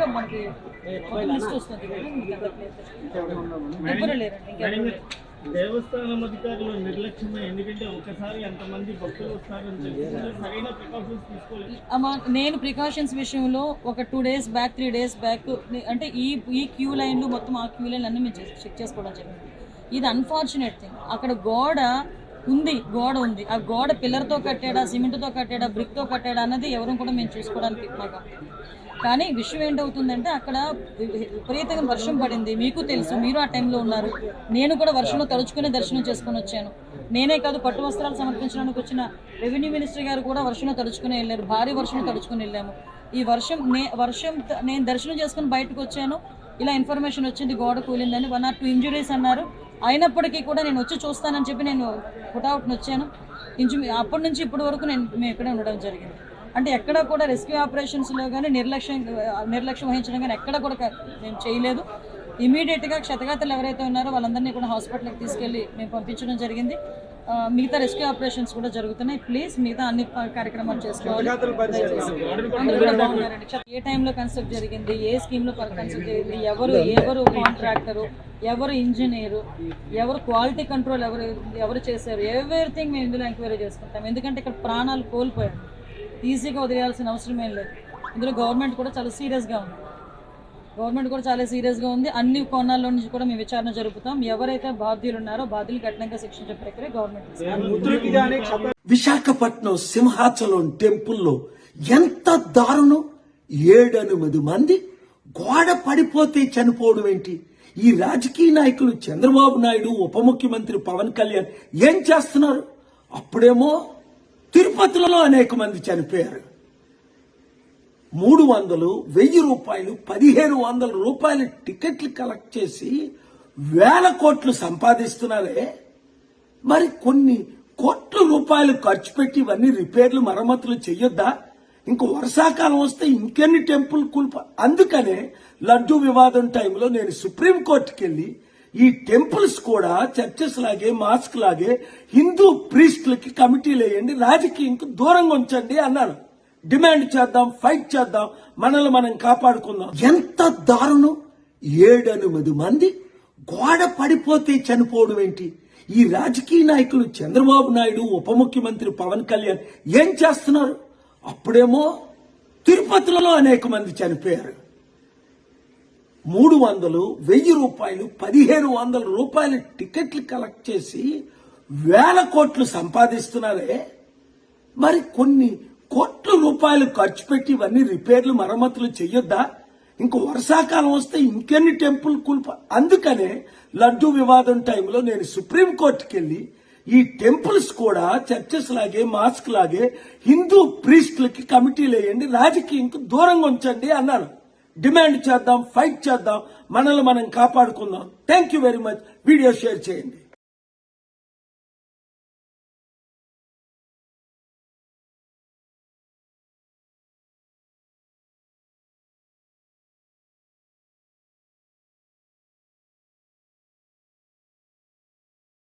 ఇంకా మనకి లిస్ట్ వస్తుంది ఎవరు లేరండి ఇంకెవరు లేరు. దేవస్థానం అధికారులు నిర్లక్ష్యమే, ఎందుకంటే ఒకసారి ఎంతమంది భక్తులు వస్తారని చెప్పి సరైన ప్రికాషన్స్ తీసుకోలేదు. నేను ప్రికాషన్స్ విషయంలో ఒక 2 days బ్యాక్ 3 days బ్యాక్ అంటే ఈ క్యూ లైన్లు మొత్తం ఆ క్యూ లైన్లు అన్నీ మేము చెక్ చేసుకోవడం జరిగింది. ఇది అన్ఫార్చునేట్ థింగ్. అక్కడ గోడ ఉంది. ఆ గోడ పిల్లర్తో కట్టాడా, సిమెంట్తో కట్టాడా, బ్రిక్తో కట్టాడా అన్నది ఎవరు కూడా మేము చూసుకోవడానికి మాకు. కానీ విషయం ఏంటవుతుందంటే అక్కడ విపరీతంగా వర్షం పడింది. మీకు తెలుసు, మీరు ఆ టైంలో ఉన్నారు. నేను కూడా వర్షంలో తడుచుకునే దర్శనం చేసుకుని వచ్చాను. నేనే కాదు, పట్టు వస్త్రాలు సమర్పించడానికి వచ్చిన రెవెన్యూ మినిస్టర్ గారు కూడా వర్షంలో తడుచుకుని వెళ్ళారు. భారీ వర్షంలో తడుచుకుని వెళ్ళాము. ఈ వర్షం నేను దర్శనం చేసుకుని బయటకు వచ్చాను. ఇలా ఇన్ఫర్మేషన్ వచ్చింది గోడ కూలిందని. 1 or 2 ఇంజురీస్ అన్నారు. అయినప్పటికీ కూడా నేను వచ్చి చూస్తానని చెప్పి నేను పుట్అవుట్ని వచ్చాను. అప్పటి నుంచి ఇప్పటి వరకు మేము ఇక్కడే ఉండడం జరిగింది. అంటే ఎక్కడ కూడా రెస్క్యూ ఆపరేషన్స్లో కానీ నిర్లక్ష్యం వహించడం కానీ ఎక్కడ కూడా మేము చేయలేదు. ఇమీడియట్గా క్షతగాతులు ఎవరైతే ఉన్నారో వాళ్ళందరినీ కూడా హాస్పిటల్కి తీసుకెళ్ళి మేము పంపించడం జరిగింది. మిగతా రెస్క్యూ ఆపరేషన్స్ కూడా జరుగుతున్నాయి. ప్లీజ్ మిగతా అన్ని కార్యక్రమాలు చేసుకోవాలి. అందరూ కూడా బాగున్నారండి. ఏ టైంలో కన్స్ట్రక్ట్ జరిగింది, ఏ స్కీమ్లో కన్స్ట్రక్ట్ జరిగింది, ఎవరు కాంట్రాక్టరు, ఎవరు ఇంజనీరు, ఎవరు క్వాలిటీ కంట్రోల్ ఎవరు చేశారు, ఎవ్రీథింగ్ మేము ఇందులో ఎంక్వైరీ చేసుకుంటాం. ఎందుకంటే ఇక్కడ ప్రాణాలు కోల్పోయారు. ఈజీగా వదిలేయాల్సిన అవసరం ఏం లేదు. ఇందులో గవర్నమెంట్ కూడా చాలా సీరియస్గా ఉంది. అన్ని కోణాల్లో నుంచి కూడా మేము విచారణ జరుపుతాం. ఎవరైతే బాధ్యులు ఉన్నారో బాధ్యులు కఠినంగా శిక్షించే ప్రక్రియ గవర్నమెంట్. విశాఖపట్నం సింహాచలం టెంపుల్లో ఎంత దారుణం! 7-8 మంది గోడ పడిపోతే చనిపోవడం ఏంటి? ఈ రాజకీయ నాయకులు చంద్రబాబు నాయుడు, ఉప ముఖ్యమంత్రి పవన్ కళ్యాణ్ ఏం చేస్తున్నారు? అప్పుడేమో తిరుపతిలో అనేక మంది చనిపోయారు. 300, 1000 రూపాయలు, 1500 రూపాయల టికెట్లు కలెక్ట్ చేసి వేల కోట్లు సంపాదిస్తున్నారే. మరి కొన్ని కోట్ల రూపాయలు ఖర్చు పెట్టి ఇవన్నీ రిపేర్లు మరమ్మతులు చెయ్యొద్దా? ఇంక వర్షాకాలం వస్తే ఇంకెన్ని టెంపుల్ అందుకనే లడ్డూ వివాదం టైంలో నేను సుప్రీంకోర్టుకి వెళ్ళి ఈ టెంపుల్స్ కూడా చర్చెస్ లాగే, మాస్క్ లాగే హిందూ ప్రీస్టులకి కమిటీలు వేయండి, రాజకీయంకు దూరంగా ఉంచండి అన్నాను. డిమాండ్ చేద్దాం, ఫైట్ చేద్దాం, మనల్ని మనం కాపాడుకుందాం. ఎంత దారుణం! 7-8 మంది గోడ పడిపోతే చనిపోవడం ఏంటి? ఈ రాజకీయ నాయకులు చంద్రబాబు నాయుడు, ఉప ముఖ్యమంత్రి పవన్ కళ్యాణ్ ఏం చేస్తున్నారు? అప్పుడేమో తిరుపతిలో అనేక మంది చనిపోయారు. 300, 1000 రూపాయలు, 1500 రూపాయల టికెట్లు కలెక్ట్ చేసి వేల కోట్లు సంపాదిస్తున్నారే. మరి కొన్ని కోట్ల రూపాయలు ఖర్చు పెట్టి ఇవన్నీ రిపేర్లు మరమ్మతులు చెయ్యొద్దా? ఇంక వర్షాకాలం వస్తే ఇంకెన్ని టెంపుల్ అందుకనే లడ్డూ వివాదం టైంలో నేను సుప్రీంకోర్టుకి వెళ్ళి ఈ టెంపుల్స్ కూడా చర్చెస్ లాగే, మాస్క్ లాగే హిందూ ప్రీస్టులకి కమిటీలు వేయండి, రాజకీయంకు దూరంగా ఉంచండి అన్నాను. డిమాండ్ చేద్దాం, ఫైట్ చేద్దాం, మనల్ని మనం కాపాడుకుందాం. Thank you very much. Video share చేయండి.